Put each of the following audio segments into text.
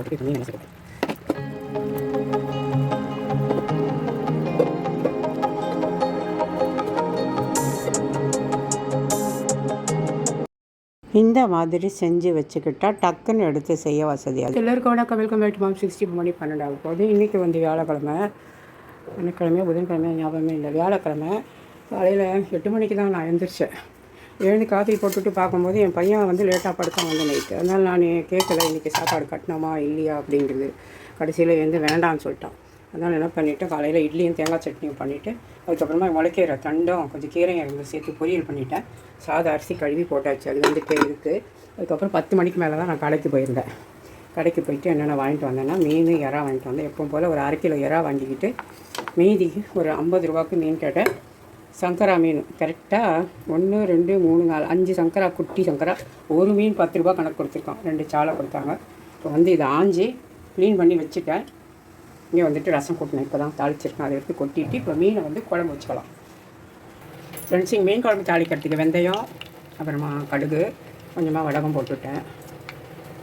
போட்டு மீன் என்ன இந்த மாதிரி செஞ்சு வச்சுக்கிட்டால் டக்குன்னு எடுத்து செய்ய வசதியாக. எல்லாருக்கும் வணக்கம், வெல்கம் பேக் டு மாம். 60 மணி 12 ஆகும் போது. இன்றைக்கி வந்து வியாழக்கிழமை, வெள்ளிக்கிழமையோ புதன்கிழமையோ ஞாபகமே இல்லை. வியாழக்கிழமை காலையில் 8 மணிக்கு தான் நான் எழுந்திரிச்சேன். எழுந்து காஃபி போட்டுட்டு பார்க்கும்போது என் பையன் வந்து லேட்டாக படுத்தான் வந்து நைட்டு. அதனால் நான் கேட்கல இன்றைக்கி சாப்பாடு கட்டணுமா இல்லையா அப்படிங்கிறது. கடைசியில் எழுந்து வேண்டாம்னு சொல்லிட்டான். அதனால் என்ன பண்ணிவிட்டு காலையில் இட்லியும் தேங்காய் சட்னியும் பண்ணிவிட்டு அதுக்கப்புறமா முளைக்கீரை தண்டும் கொஞ்சம் கீரையும் இருந்து சேர்த்து பொரியல் பண்ணிவிட்டேன். சாதம் அரிசி கழுவி போட்டாச்சு, அது வந்துட்டு இருக்குது. அதுக்கப்புறம் 10 மணிக்கு மேலே தான் நான் கடைக்கு போயிருந்தேன். கடைக்கு போயிட்டு என்னென்ன வாங்கிட்டு வந்தேன்னா மீன் இறா வாங்கிட்டு வந்தேன். எப்பவும் போல் ஒரு 1/2 கிலோ இறா வாங்கிக்கிட்டு மீதி ஒரு 50 ரூபாய்க்கு மீன் கேட்டேன். சங்கரா மீன் கரெக்டாக 1 2 3 4 5 சங்கரா, குட்டி சங்கரா. ஒரு மீன் 10 ரூபா கணக்கு கொடுத்துருக்கோம். 2 சாலை கொடுத்தாங்க. இப்போ வந்து இதை ஆஞ்சி க்ளீன் பண்ணி வச்சுட்டேன். இங்கே வந்துட்டு ரசம் கொட்டினேன், இப்போ தான் தாளிச்சிருக்கேன். அதை எடுத்து கொட்டிட்டு இப்போ மீனை வந்து குழம்பு வச்சுக்கலாம். ஃப்ரெண்ட்ஸிங் மீன் குழம்பு தாளிக்கிறதுக்கு வெந்தயம், அப்புறமா கடுகு, கொஞ்சமாக வடகம் போட்டுவிட்டேன்.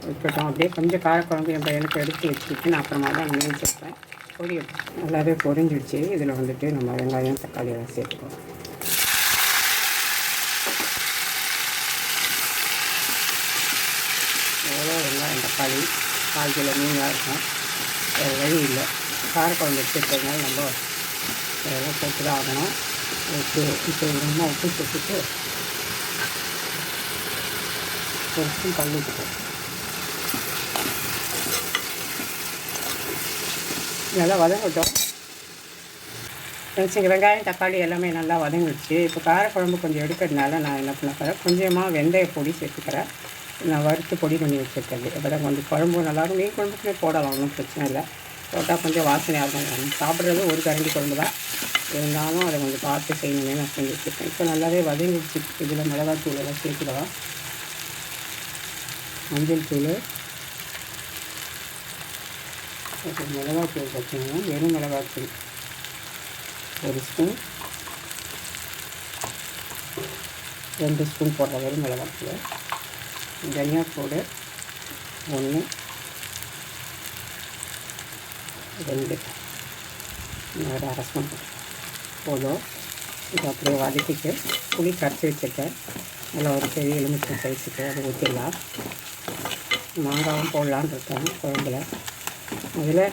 வச்சுட்டோம். அப்படியே கொஞ்சம் காரக்குழம்பு என் பையனுக்கு எடுத்து வச்சுக்கிட்டு நான் அப்புறமா தான் மீன் சேர்ப்பேன். பொரியல் நல்லாவே பொரிஞ்சிடுச்சு. இதில் வந்துட்டு நம்ம வெங்காயம் தக்காளி எல்லாம் சேர்த்துக்குவோம். எவ்வளோ வெங்காயம் தக்காளி 1/4 கிலோ மீனாக இருக்கும். வேறு வழி இல்லை. காரக்குழம்பு வச்சுருக்கிறதுனால நம்ம அதெல்லாம் போட்டு தான் ஆகணும். இப்போ ரொம்ப உப்பு சேர்த்துட்டு ஒரு ஸ்பூன் கல்லுக்கிட்டோம். நல்லா வதங்கட்டும். ஃப்ரெண்ட்ஸ், வெங்காயம் தக்காளி எல்லாமே நல்லா வதங்கிடுச்சு. இப்போ காரக்குழம்பு கொஞ்சம் எடுக்கிறதுனால நான் என்ன பண்ண போகிறேன், கொஞ்சமாக வெந்தய பொடி சேர்த்துக்கிறேன். நான் வறுத்து பொடி பண்ணி வச்சுருக்கேன். இப்போ தான் கொஞ்சம் குழம்பு நல்லாயிருக்கும். மீன் குழம்புக்குள்ளே போடலாம், ஒன்றும் பிரச்சனை இல்லை. போட்டால் கொஞ்சம் வாசனையாக இருக்கும். சாப்பிட்றது ஒரு கரண்டி குழம்பு தான் இருந்தாலும் அதை கொஞ்சம் பார்த்து செய்யணுமே நான் செஞ்சு வச்சுருக்கேன். இப்போ நல்லாவே வதங்கிடுச்சு. இதில் மிளகாத்தூள் எல்லாம் சேர்த்துக்கலாம். மஞ்சள் தூள், மிளகாத்தூள் பார்த்தீங்கன்னா வெறும் மிளகாத்தூள் 1 ஸ்பூன், 2 ஸ்பூன் போடுற வெறும் மிளகாத்தூள். தனியாத்தூள் 1 2 ஒரு 1/2 ஸ்பூன் போதும். இது அப்படியே வதக்கிட்டு புளி கரைச்சி வச்சுருக்கேன். அதில் ஒரு பெரிய எலுமிச்சை சைஸுக்கு அதை ஊற்றிடலாம். மாங்காவும் போடலான்னு இருக்கேன் குழம்புல. அதில்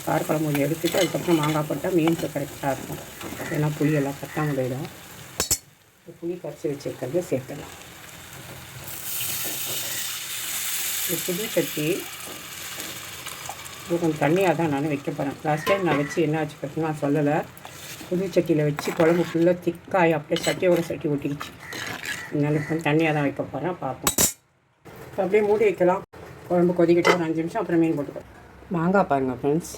காரக்குழம்பு கொஞ்சம் எடுத்துகிட்டு அதுக்கப்புறம் மாங்காய் போட்டால் மீனுக்கு கரெக்டாக இருக்கும். ஏன்னா புளியெல்லாம் கட்டாமல் போயிடும். புளி கரைச்சி வச்சுருக்கிறது சேர்த்துடலாம். புளி கட்டி கொஞ்சம் தண்ணியாக தான் நான் வைக்க போகிறேன். லாஸ்ட் டைம் நான் வச்சு என்ன ஆச்சு பார்த்தீங்கன்னா நான் சொல்லலை. புது சட்டியில் வச்சு குழம்பு ஃபுல்லாக திக்காகி அப்படியே சட்டி ஒட்டிக்கிச்சு. அதனால இப்போ தண்ணியாக தான் வைக்க போகிறேன். பார்ப்போம். இப்போ அப்படியே மூடி வைக்கலாம். குழம்பு கொதிக்கிட்டு ஒரு 5 நிமிஷம் அப்புறம் மீன் போட்டுக்கலாம். மாங்காய் பாருங்கள் ஃப்ரெண்ட்ஸ்,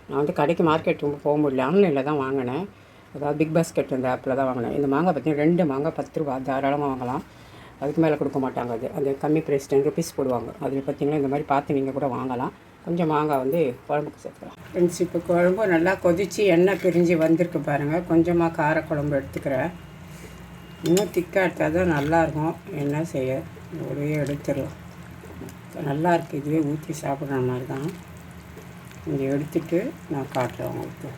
நான் வந்து கடைக்கு மார்க்கெட் போக முடியல, ஆன்லைனில் தான் வாங்கினேன். அதாவது பிக் பாஸ்கெட் இந்த ஆப்பில் தான் வாங்கினேன். இந்த மாங்காய் பார்த்தீங்கன்னா 2 மாங்காய் 10 ரூபா தாராளமாக வாங்கலாம். அதுக்கு மேலே கொடுக்க மாட்டாங்க. அது கம்மி ப்ரைஸ் 10 ருபீஸ் போடுவாங்க. அதில் பார்த்திங்கன்னா இந்த மாதிரி பார்த்து நீங்கள் கூட வாங்கலாம். கொஞ்சம் மாங்காய் வந்து குழம்புக்கு சேர்த்துக்கலாம். ஃப்ரெண்ட்ஸ், இப்போ குழம்பு நல்லா கொதித்து எண்ணெய் பிரிஞ்சு வந்திருக்கு பாருங்கள். கொஞ்சமாக காரக்குழம்பு எடுத்துக்கிறேன். இன்னும் திக்காக எடுத்தால் தான் நல்லாயிருக்கும். என்ன செய்ய, ஒரே எடுத்துடலாம். நல்லா இருக்குது. இதுவே ஊற்றி சாப்பிட்ற மாதிரி தான். இங்கே எடுத்துகிட்டு நான் காட்டுறேன் உங்களுக்கு.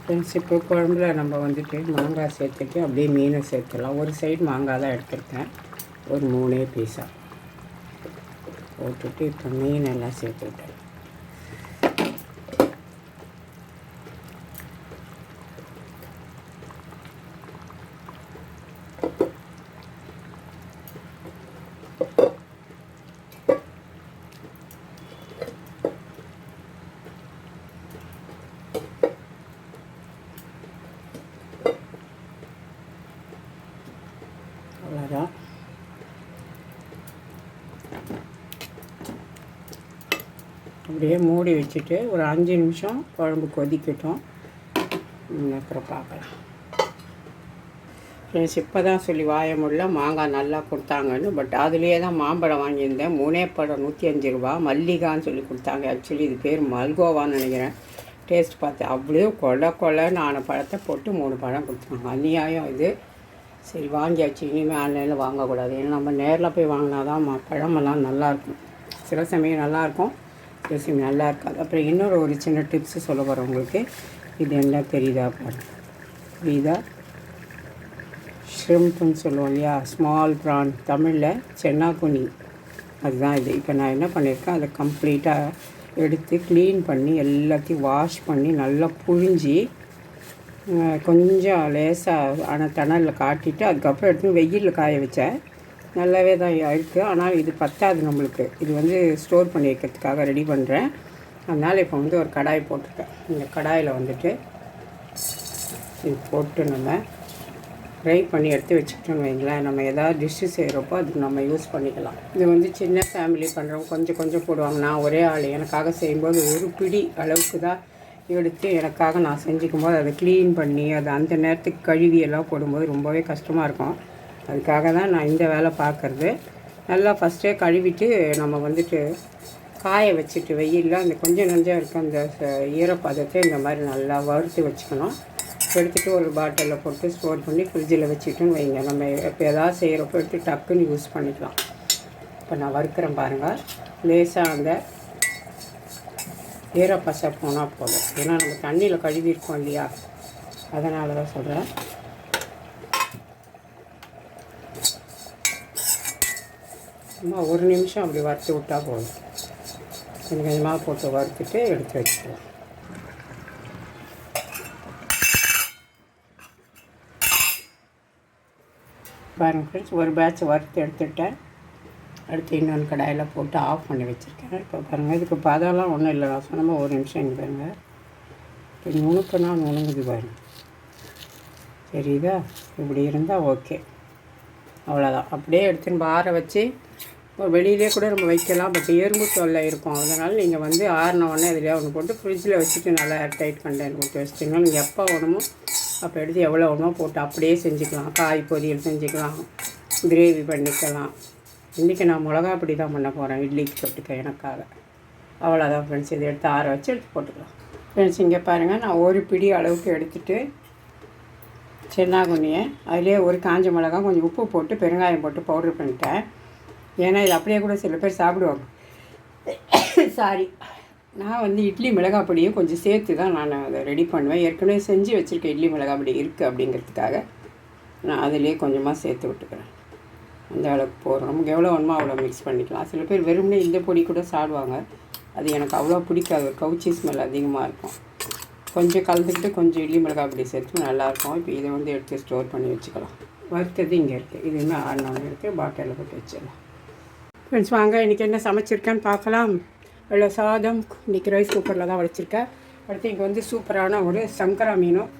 ஃப்ரெண்ட்ஸ், இப்போ குழம்புல நம்ம வந்துட்டு மாங்காய் சேர்த்துட்டு அப்படியே மீனை சேர்த்துடலாம். ஒரு சைடு மாங்காய் தான் எடுத்துருக்கேன், ஒரு 3 பீஸாக போட்டுட்டு இப்போ மீன் எல்லாம் சேர்த்துக்கிட்டேன். அவ்வளோதான். அப்படியே மூடி வச்சுட்டு ஒரு 5 நிமிஷம் குழம்பு கொதிக்கட்டும். அப்புறம் பார்க்கலாம். ஃப்ரெண்ட்ஸ், இப்போ தான் சொல்லி வாய முடியல, மாங்காய் நல்லா கொடுத்தாங்கன்னு. பட் அதுலேயே தான் மாம்பழம் வாங்கியிருந்தேன். 3 பழம் 105 ரூபா. மல்லிகான்னு சொல்லி கொடுத்தாங்க. ஆக்சுவலி இது பேர் மல்கோவான்னு நினைக்கிறேன். டேஸ்ட் பார்த்தேன், அப்படியே கொலைன்னு ஆன பழத்தை போட்டு 3 பழம் கொடுத்தாங்க. அநியாயம் இது. சரி, வாங்கியாச்சு. இனிமேல் ஆன்லைனில் வாங்கக்கூடாது. ஏன்னா நம்ம நேரில் போய் வாங்கினா தான் பழமெல்லாம் நல்லாயிருக்கும். சில சமயம் நல்லாயிருக்கும், சில சமயம் நல்லா இருக்காது. அப்புறம் இன்னொரு ஒரு சின்ன டிப்ஸு சொல்ல போகிறேன் உங்களுக்கு. இது என்ன தெரியுதா பாருங்கள், புரியுதா? ஷ்ரிம்ப்புன்னு சொல்லுவோம் இல்லையா, ஸ்மால் ப்ரான், தமிழில் சென்னாக்குனி, அதுதான் இது. இப்போ நான் என்ன பண்ணியிருக்கேன், அதை கம்ப்ளீட்டாக எடுத்து க்ளீன் பண்ணி எல்லாத்தையும் வாஷ் பண்ணி நல்லா புழிஞ்சி கொஞ்சம் லேசாக ஆனால் தணலில் காட்டிட்டு அதுக்கப்புறம் எடுத்து வெயிலில் காய வச்சேன். நல்லாவே தான் இருக்குது. ஆனால் இது பத்தாது நம்மளுக்கு. இது வந்து ஸ்டோர் பண்ணி வைக்கிறதுக்காக ரெடி பண்ணுறேன். அதனால் இப்போ வந்து ஒரு கடாய் போட்டிருக்கேன். இந்த கடாயில் வந்துட்டு இது போட்டு நம்ம ஃப்ரை பண்ணி எடுத்து வச்சுக்கிட்டோன்னு வைங்களேன், நம்ம எதாவது டிஷ்ஷு செய்கிறப்போ அதுக்கு நம்ம யூஸ் பண்ணிக்கலாம். இது வந்து சின்ன ஃபேமிலி பண்ணுறவங்க கொஞ்சம் கொஞ்சம் போடுவாங்க. நான் ஒரே ஆள், எனக்காக செய்யும்போது ஒரு பிடி அளவுக்கு தான் எடுத்து எனக்காக நான் செஞ்சுக்கும் போது அதை க்ளீன் பண்ணி அதை அந்த நேரத்துக்கு கழுவி எல்லாம் போடும்போது ரொம்பவே கஷ்டமாக இருக்கும். அதுக்காக தான் நான் இந்த வேலை பார்க்குறது. நல்லா ஃபஸ்ட்டே கழுவிட்டு நம்ம வந்துட்டு காய வச்சுட்டு வெயிலில் அந்த கொஞ்சம் நஞ்சம் இருக்க அந்த ஈரப்பதத்தை இந்த மாதிரி நல்லா வறுத்து வச்சுக்கணும். எடுத்துகிட்டு ஒரு பாட்டிலில் போட்டு ஸ்டோர் பண்ணி ஃப்ரிட்ஜில் வச்சுக்கிட்டுன்னு வைங்க. நம்ம இப்போ எதாவது செய்கிறப்போ எடுத்து டக்குன்னு யூஸ் பண்ணிக்கலாம். இப்போ நான் வறுக்கிறேன் பாருங்கள். லேசாக அந்த ஈரப்பசை போனால் போதும். ஏன்னா நம்ம தண்ணியில் கழுவி இருக்கோம் இல்லையா, அதனால தான் சொல்கிறேன். சும்மா ஒரு நிமிஷம் அப்படி வறுத்து விட்டால் போதும். கொஞ்சம் கொஞ்சமாக போட்டு வறுத்துட்டு எடுத்து வச்சுக்கலாம். பாருங்கள் ஃப்ரெண்ட்ஸ், ஒரு பேட்ச் வறுத்து எடுத்துட்டேன். அடுத்து இன்னொன்று கடாயில் போட்டு ஆஃப் பண்ணி வச்சுருக்கேன். இப்போ பாருங்கள், இதுக்கு பதம்லாம் ஒன்றும் இல்லை. நான் சொன்னமா ஒரு நிமிஷம் இங்கே பாருங்கள். இப்போ நுணுக்குன்னா நுணுங்குது பாருங்கள், தெரியுதா? இப்படி இருந்தால் ஓகே, அவ்வளோதான். அப்படியே எடுத்துன்னு ஆற வச்சு வெளியிலே கூட நம்ம வைக்கலாம். பட் எறும்பு தொல்லை இருக்கும். அதனால் நீங்கள் வந்து ஆறின உடனே எதுலையா ஒன்று போட்டு ஃப்ரிட்ஜில் வச்சுட்டு நல்லா ஏர்டைட் கண்டெய்னர் போட்டு வச்சிட்டிங்கன்னா நீங்கள் எப்போ வேணுமோ அப்போ எடுத்து எவ்வளோ வேணுமோ போட்டு அப்படியே செஞ்சுக்கலாம். காய் பொரியல் செஞ்சுக்கலாம், கிரேவி பண்ணிக்கலாம். இன்றைக்கி நான் மிளகா பொடி தான் பண்ண போகிறேன் இட்லிக்கு தொட்டுக்க எனக்காக. அவ்வளோதான் ஃப்ரெண்ட்ஸ். இதை எடுத்து ஆற வச்சு எடுத்து போட்டுக்கலாம். ஃப்ரெண்ட்ஸ், இங்கே பாருங்கள், நான் ஒரு பிடி அளவுக்கு எடுத்துகிட்டு சென்னாகுனியை அதிலே ஒரு காஞ்ச மிளகா கொஞ்சம் உப்பு போட்டு பெருங்காயம் போட்டு பவுட்ரு பண்ணிட்டேன். ஏன்னா இது அப்படியே கூட சில பேர் சாப்பிடுவாங்க. சாரி, நான் வந்து இட்லி மிளகாய் பொடியும் கொஞ்சம் சேர்த்து தான் நான் அதை ரெடி பண்ணுவேன். ஏற்கனவே செஞ்சு வச்சுருக்கேன் இட்லி மிளகாய் பொடி இருக்குது அப்படிங்கிறதுக்காக நான் அதிலே கொஞ்சமாக சேர்த்து விட்டுக்கிறேன். அந்த அளவுக்கு போடுறோம். நமக்கு எவ்வளோ வேணுமோ அவ்வளோ மிக்ஸ் பண்ணிக்கலாம். சில பேர் வெறுமனே இந்த பொடி கூட சாப்பிடுவாங்க. அது எனக்கு அவ்வளோ பிடிக்காது, கவுச்சி ஸ்மெல் அதிகமாக இருக்கும். கொஞ்சம் கலந்துக்கிட்டு கொஞ்சம் இட்லி மிளகாய் பொடி சேர்த்து நல்லாயிருக்கும். இப்போ இதை வந்து எடுத்து ஸ்டோர் பண்ணி வச்சுக்கலாம். வறுத்தது இங்கே இருக்குது. இதுவுமே ஆடினவங்க இருக்குது. பாட்டிலில் போட்டு வச்சிடலாம். ஃப்ரெண்ட்ஸ், வாங்க இன்றைக்கி என்ன சமைச்சிருக்கேன்னு பார்க்கலாம். வெள்ளை சாதம் இன்றைக்கி ரைஸ் குக்கரில் தான் வச்சுருக்கேன். அடுத்து இங்கே வந்து சூப்பரான ஒரு சங்கரா மீனும்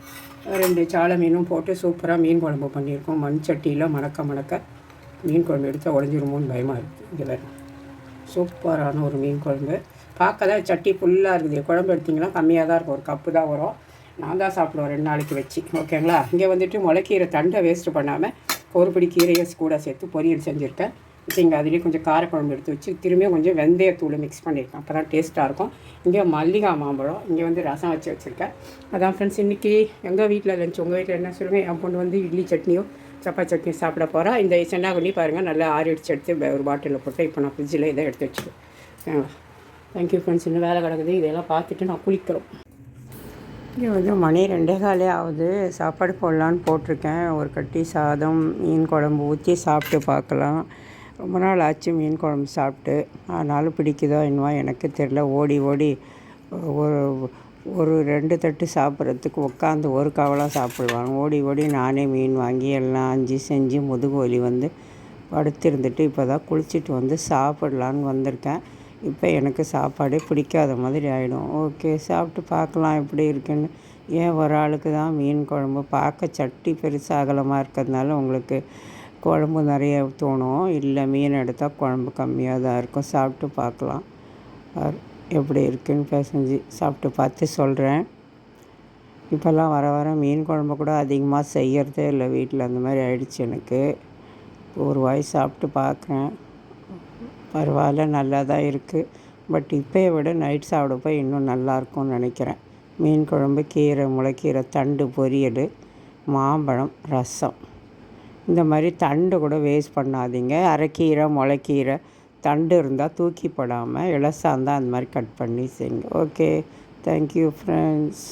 2 சாலை மீனும் போட்டு சூப்பராக மீன் குழம்பு பண்ணியிருக்கோம். மண் சட்டியில் மணக்க மீன் குழம்பு எடுத்தால் உடஞ்சிருமோன்னு பயமாக இருக்குது. இங்கே வேறு சூப்பரான ஒரு மீன் குழம்பு. பார்க்க தான் சட்டி ஃபுல்லாக இருக்குது. குழம்பு எடுத்திங்கன்னா கம்மியாக தான் இருக்கும், ஒரு கப்பு தான் வரும். நான் தான் சாப்பிடுவேன் 2 நாளைக்கு வச்சு. ஓகேங்களா? இங்கே வந்துட்டு முளைக்கீரை தண்டை வேஸ்ட்டு பண்ணாமல் ஒரு பிடி கீரையை கூட சேர்த்து பொரியல் செஞ்சுருக்கேன். இப்போ இங்கே அதுலேயே கொஞ்சம் காரக்குழம்பு எடுத்து வச்சு திரும்பியும் கொஞ்சம் வெந்தயத்தூள் மிக்ஸ் பண்ணியிருக்கேன். அப்போ தான் டேஸ்ட்டாக இருக்கும். இங்கே மல்லிகா மாம்பழம், இங்கே வந்து ரசம் வச்சுருக்கேன். அதான் ஃப்ரெண்ட்ஸ், இன்றைக்கி எங்கள் வீட்டில் லஞ்ச். உங்கள் வீட்டில் என்ன சொல்லுங்கள்? என் பொண்ணு வந்து இட்லி சட்னியோ சப்பாத்தி சட்னி சாப்பிட போகிறா. இந்த சென்னாகுனி பாருங்கள், நல்லா ஆறிடிச்சு எடுத்து ஒரு பாட்டிலில் போட்டு இப்போ நான் ஃப்ரிட்ஜில் இதை எடுத்து வச்சுருக்கேன். Thank you friends. இன்னும் வேலை கிடக்குது, இதெல்லாம் பார்த்துட்டு நான் குளிக்கிறோம். இங்கே வந்து மணி 2:15 ஆகுது. சாப்பாடு போடலான்னு போட்டிருக்கேன். ஒரு கட்டி சாதம் மீன் குழம்பு ஊற்றி சாப்பிட்டு பார்க்கலாம். ரொம்ப நாள் ஆச்சு மீன் குழம்பு சாப்பிட்டு. ஆனாலும் பிடிக்குதோ என்னவோ எனக்கு தெரில. ஓடி ஒரு 2 தட்டு சாப்பிட்றதுக்கு உட்காந்து ஒரு கவலாக சாப்பிடுவாங்க. ஓடி நானே மீன் வாங்கி எல்லாம் செஞ்சு முதுகு வலி வந்து படுத்திருந்துட்டு இப்போ தான் குளிச்சுட்டு வந்து சாப்பிட்லான்னு வந்திருக்கேன். இப்போ எனக்கு சாப்பாடே பிடிக்காத மாதிரி ஆகிடும். ஓகே, சாப்பிட்டு பார்க்கலாம் எப்படி இருக்குன்னு. ஏன் ஒரு ஆளுக்கு தான் மீன் குழம்பு. பார்க்க சட்டி பெருசாக அகலமாக இருக்கிறதுனால உங்களுக்கு குழம்பு நிறைய தோணும். இல்லை, மீன் எடுத்தால் குழம்பு கம்மியாக தான் இருக்கும். சாப்பிட்டு பார்க்கலாம் எப்படி இருக்குன்னு பேசஞ்சு சாப்பிட்டு பார்த்து சொல்கிறேன். இப்போல்லாம் வர மீன் குழம்பு கூட அதிகமாக செய்கிறதே இல்லை வீட்டில். அந்த மாதிரி ஆயிடுச்சு எனக்கு. ஒரு வாய் சாப்பிட்டு பார்க்குறேன். பரவாயில்ல, நல்லா தான் இருக்குது. பட் இப்போயை விட நைட் சாப்பிடப்போ இன்னும் நல்லாயிருக்கும்னு நினைக்கிறேன். மீன் குழம்பு, கீரை, முளைக்கீரை தண்டு பொரியல், மாம்பழம், ரசம். இந்த மாதிரி தண்டு கூட வேஸ்ட் பண்ணாதீங்க. அரைக்கீரை, முளைக்கீரை, தண்டு இருந்தால் தூக்கி போடாமல் இலசாக இருந்தால் அந்த மாதிரி கட் பண்ணி செய்யுங்க. Okay, thank you friends.